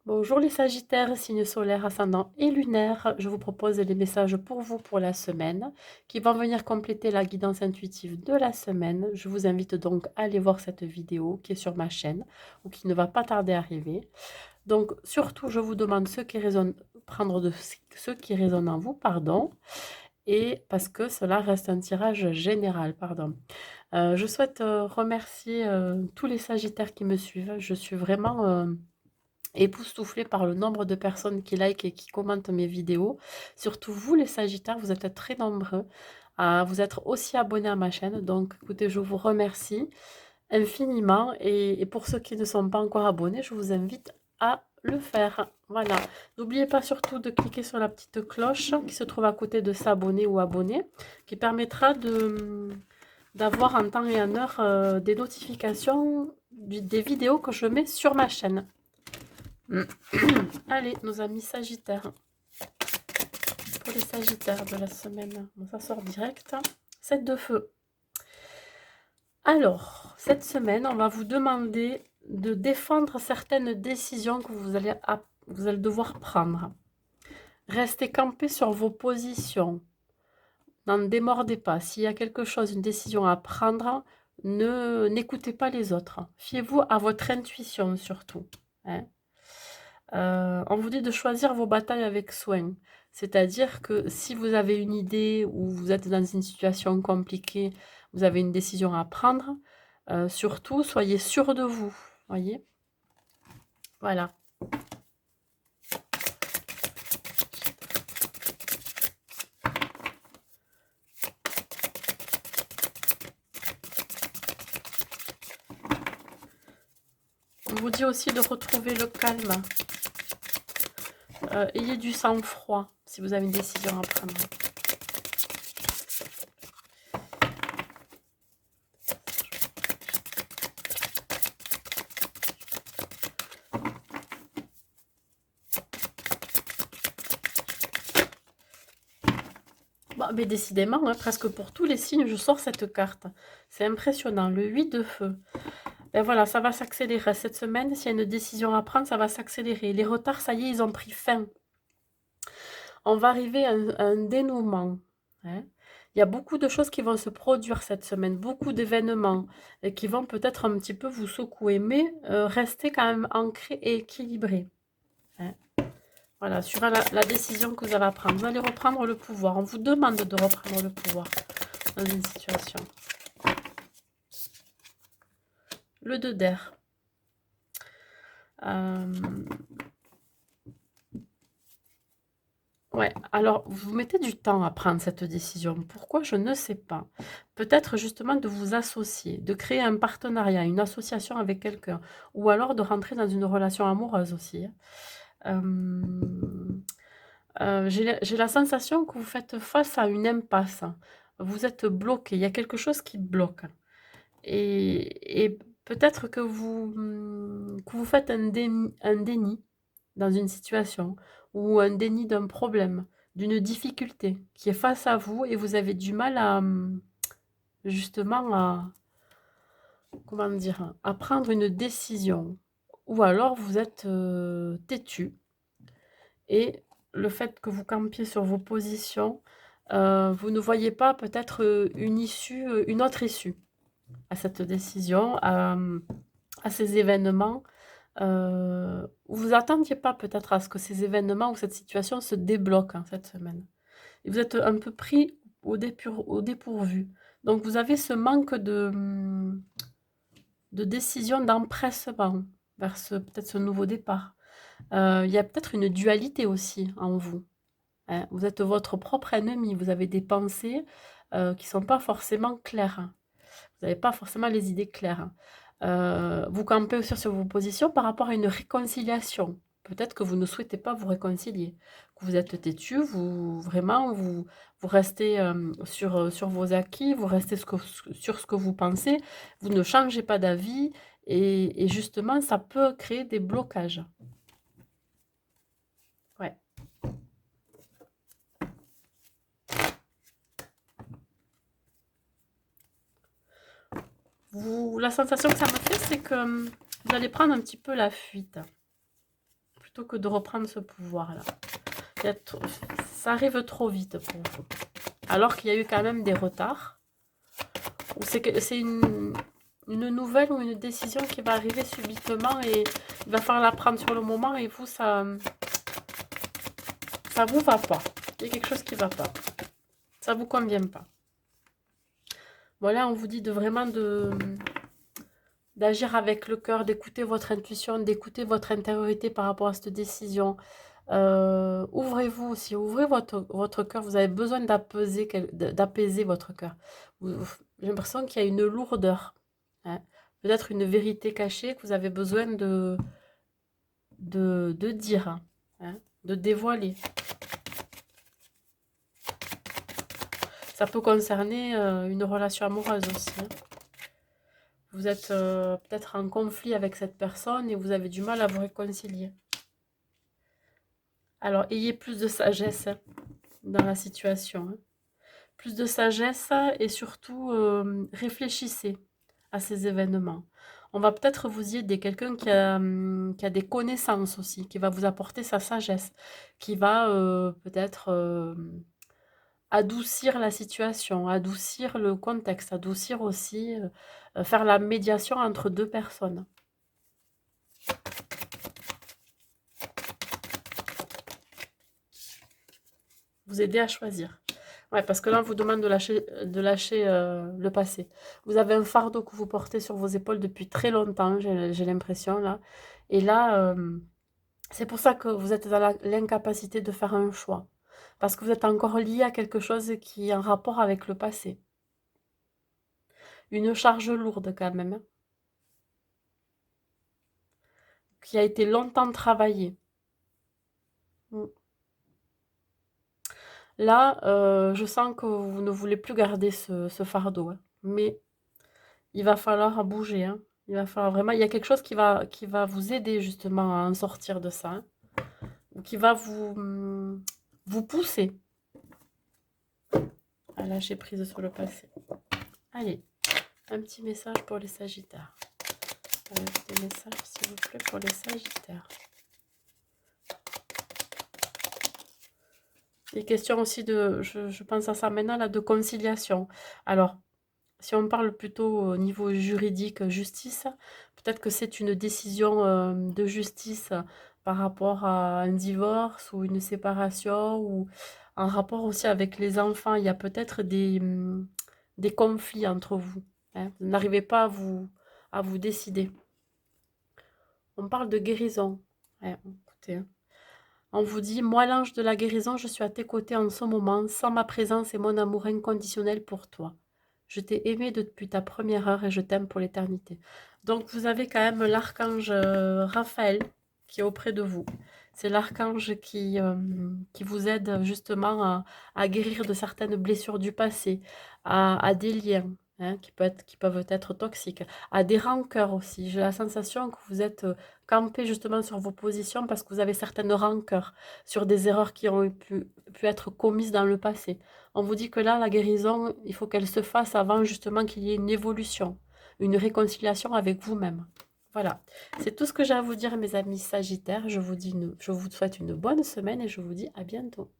Bonjour les Sagittaires, signes solaires, ascendant et lunaire. Je vous propose les messages pour vous pour la semaine qui vont venir compléter la guidance intuitive de la semaine. Je vous invite donc à aller voir cette vidéo qui est sur ma chaîne ou qui ne va pas tarder à arriver. Donc surtout, je vous demande ce qui résonne, prendre de ce qui résonne en vous, pardon, et parce que cela reste un tirage général, pardon. Je souhaite remercier tous les Sagittaires qui me suivent. Je suis vraiment époustouflée par le nombre de personnes qui like et qui commentent mes vidéos. Surtout vous les Sagittaires, vous êtes très nombreux à vous être aussi abonnés à ma chaîne. Donc écoutez, je vous remercie infiniment et pour ceux qui ne sont pas encore abonnés, je vous invite à le faire. Voilà. N'oubliez pas surtout de cliquer sur la petite cloche qui se trouve à côté de s'abonner ou abonner, qui permettra d'avoir en temps et en heure des notifications des vidéos que je mets sur ma chaîne. Allez, nos amis Sagittaires. Pour les Sagittaires de la semaine. Bon, ça sort direct. 7 de feu. Alors, cette semaine, on va vous demander de défendre certaines décisions que vous allez devoir prendre. Restez campé sur vos positions. N'en démordez pas. S'il y a quelque chose, une décision à prendre, n'écoutez pas les autres. Fiez-vous à votre intuition surtout. Hein. On vous dit de choisir vos batailles avec soin. C'est-à-dire que si vous avez une idée ou vous êtes dans une situation compliquée, vous avez une décision à prendre, surtout soyez sûr de vous. Voyez? Voilà. On vous dit aussi de retrouver le calme. Ayez du sang-froid si vous avez une décision à prendre. Bon, mais décidément, hein, presque pour tous les signes, je sors cette carte. C'est impressionnant. Le 8 de feu. Ben voilà, ça va s'accélérer. Cette semaine, s'il y a une décision à prendre, ça va s'accélérer. Les retards, ça y est, ils ont pris fin. On va arriver à un dénouement. Hein. Il y a beaucoup de choses qui vont se produire cette semaine, beaucoup d'événements qui vont peut-être un petit peu vous secouer, mais restez quand même ancré et équilibré. Hein. Voilà, sur la décision que vous allez prendre. Vous allez reprendre le pouvoir. On vous demande de reprendre le pouvoir dans une situation. Le 2 d'air. Ouais, alors vous mettez du temps à prendre cette décision. Pourquoi? Je ne sais pas. Peut-être justement de vous associer, de créer un partenariat, une association avec quelqu'un, ou alors de rentrer dans une relation amoureuse aussi. J'ai la sensation que vous faites face à une impasse. Vous êtes bloqué, il y a quelque chose qui bloque. Et peut-être que vous faites un déni dans une situation ou un déni d'un problème, d'une difficulté qui est face à vous et vous avez du mal à justement à comment dire à prendre une décision ou alors vous êtes têtu et le fait que vous campiez sur vos positions, vous ne voyez pas peut-être une issue, une autre issue à cette décision, à ces événements. Vous attendiez pas peut-être à ce que ces événements ou cette situation se débloque hein, cette semaine. Et vous êtes un peu pris au dépourvu. Donc vous avez ce manque de décision, d'empressement vers peut-être ce nouveau départ. Il y a peut-être une dualité aussi en vous. Hein. Vous êtes votre propre ennemi. Vous avez des pensées qui ne sont pas forcément claires. Hein. Vous n'avez pas forcément les idées claires. Hein. Vous campez aussi sur vos positions par rapport à une réconciliation. Peut-être que vous ne souhaitez pas vous réconcilier, que vous êtes têtu, vous restez sur vos acquis, vous restez sur ce que vous pensez, vous ne changez pas d'avis et justement, ça peut créer des blocages. Ouais. La sensation que ça me fait, c'est que vous allez prendre un petit peu la fuite. plutôt que de reprendre ce pouvoir-là. Ça arrive trop vite pour vous. Alors qu'il y a eu quand même des retards. Ou c'est une nouvelle ou une décision qui va arriver subitement et il va falloir la prendre sur le moment et vous, ça vous va pas. Il y a quelque chose qui va pas. Ça vous convient pas. Voilà, on vous dit de vraiment d'agir avec le cœur, d'écouter votre intuition, d'écouter votre intériorité par rapport à cette décision. Ouvrez-vous aussi, ouvrez votre cœur. Vous avez besoin d'apaiser votre cœur. J'ai l'impression qu'il y a une lourdeur. Hein. Peut-être une vérité cachée que vous avez besoin de dire, hein, de dévoiler. Ça peut concerner une relation amoureuse aussi. Hein. Vous êtes peut-être en conflit avec cette personne et vous avez du mal à vous réconcilier. Alors, ayez plus de sagesse dans la situation. Hein. Plus de sagesse et surtout, réfléchissez à ces événements. On va peut-être vous y aider. Quelqu'un qui a des connaissances aussi, qui va vous apporter sa sagesse, qui va peut-être adoucir la situation, adoucir le contexte, adoucir aussi, faire la médiation entre deux personnes. Vous aider à choisir. Ouais, parce que là, on vous demande de lâcher le passé. Vous avez un fardeau que vous portez sur vos épaules depuis très longtemps, j'ai l'impression, là. Et là, c'est pour ça que vous êtes dans l'incapacité de faire un choix. Parce que vous êtes encore lié à quelque chose qui est en rapport avec le passé. Une charge lourde quand même, hein, qui a été longtemps travaillée. Mm. Là, je sens que vous ne voulez plus garder ce fardeau, hein. Mais il va falloir bouger, hein. Il va falloir vraiment... Il y a quelque chose qui va vous aider justement à en sortir de ça, hein, qui va vous pousser à lâcher prise sur le passé. Allez, un petit message pour les Sagittaires. Des messages, s'il vous plaît, pour les Sagittaires. Des questions aussi je pense à ça maintenant, là, de conciliation. Alors, si on parle plutôt au niveau juridique, justice, peut-être que c'est une décision de justice par rapport à un divorce ou une séparation ou en rapport aussi avec les enfants. Il y a peut-être des conflits entre vous. Hein. Vous n'arrivez pas à vous décider. On parle de guérison. Ouais, écoutez, hein. On vous dit, moi l'ange de la guérison, je suis à tes côtés en ce moment, sans ma présence et mon amour inconditionnel pour toi. Je t'ai aimé depuis ta première heure et je t'aime pour l'éternité. Donc vous avez quand même l'archange Raphaël qui est auprès de vous. C'est l'archange qui vous aide justement à guérir de certaines blessures du passé, à des liens, hein, qui peuvent être toxiques, à des rancœurs aussi. J'ai la sensation que vous êtes campé justement sur vos positions parce que vous avez certaines rancœurs sur des erreurs qui ont pu être commises dans le passé. On vous dit que là, la guérison, il faut qu'elle se fasse avant justement qu'il y ait une évolution, une réconciliation avec vous-même. Voilà, c'est tout ce que j'ai à vous dire, mes amis Sagittaires. Je vous souhaite une bonne semaine et je vous dis à bientôt.